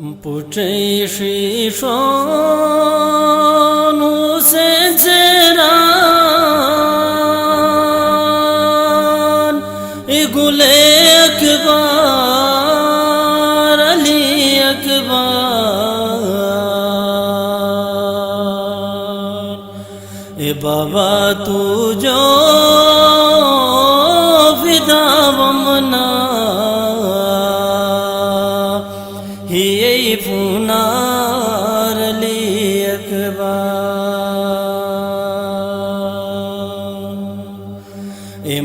पुटै शीशोन हुसैन सेरान गुले अकबर अली अकबर बाबा तू जो फिदा वमना ही फुनार अली अकबर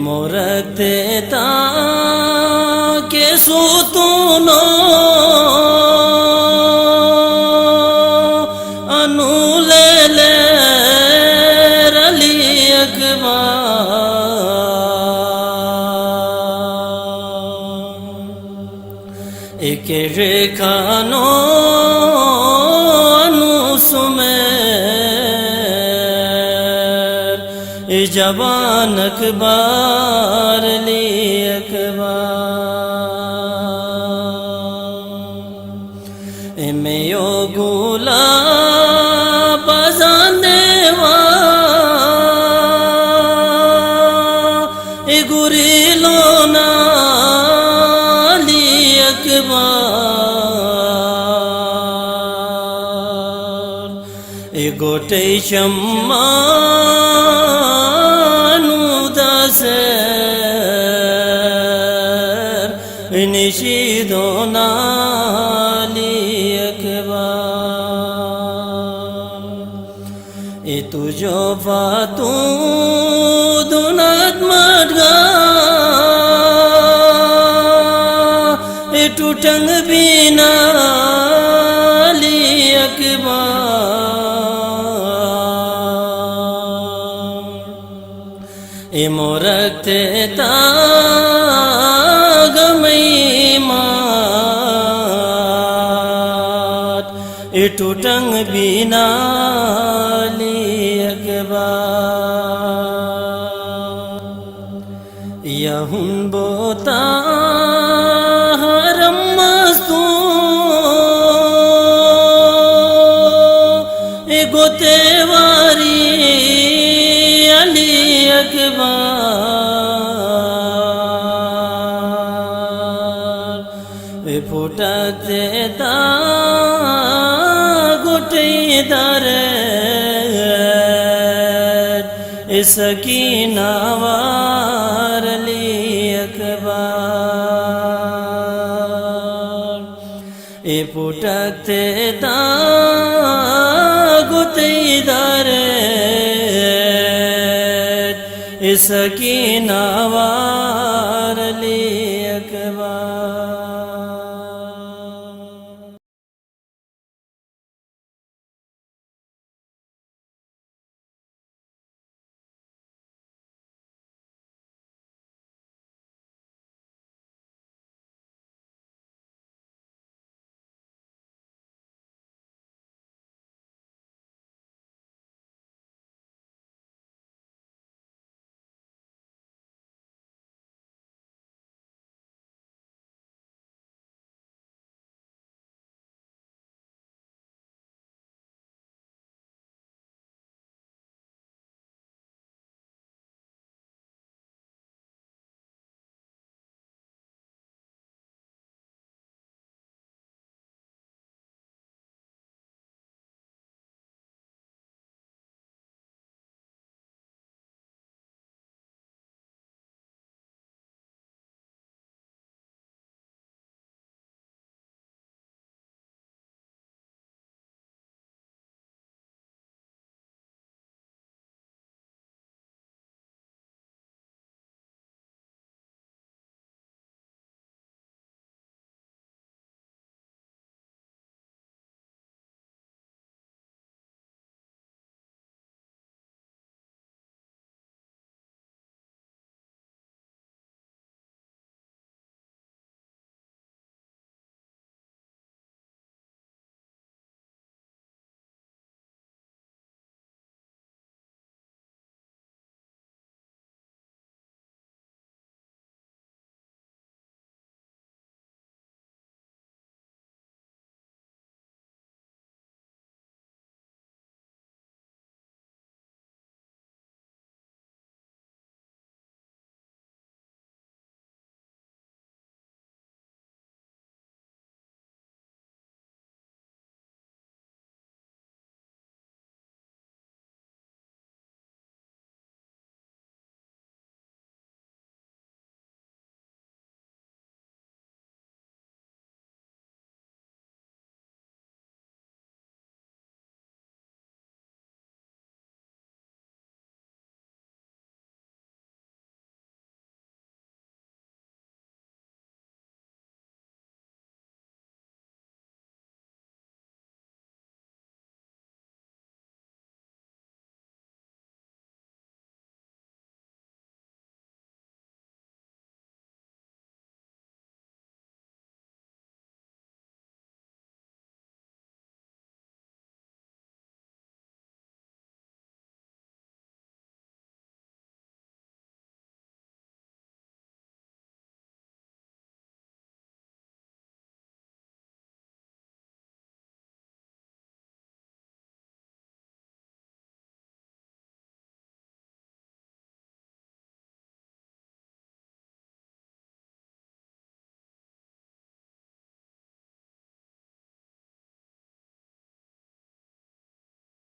मोरते ता के सुतुनो अनुले ले अली अकबर एक रेखानो अनुसुमेर जवान अकबर अली अकबर में यो गुला बजाने गुरीलो ना अली अकबर गोटे शम्मानु दासर निशीदो नाली अकबर तुझो फातू दुनात मडगा टूटंग बिना अली अकबर मोरते तागमई मात टूटंग बिना अली अकबर यहुन बोता हरम मस्तू गोते वारी अली अकबर फुटते ता गोटे दरे सकीना वार अली अकबर फुटते ता गोटे दरे सकीना वार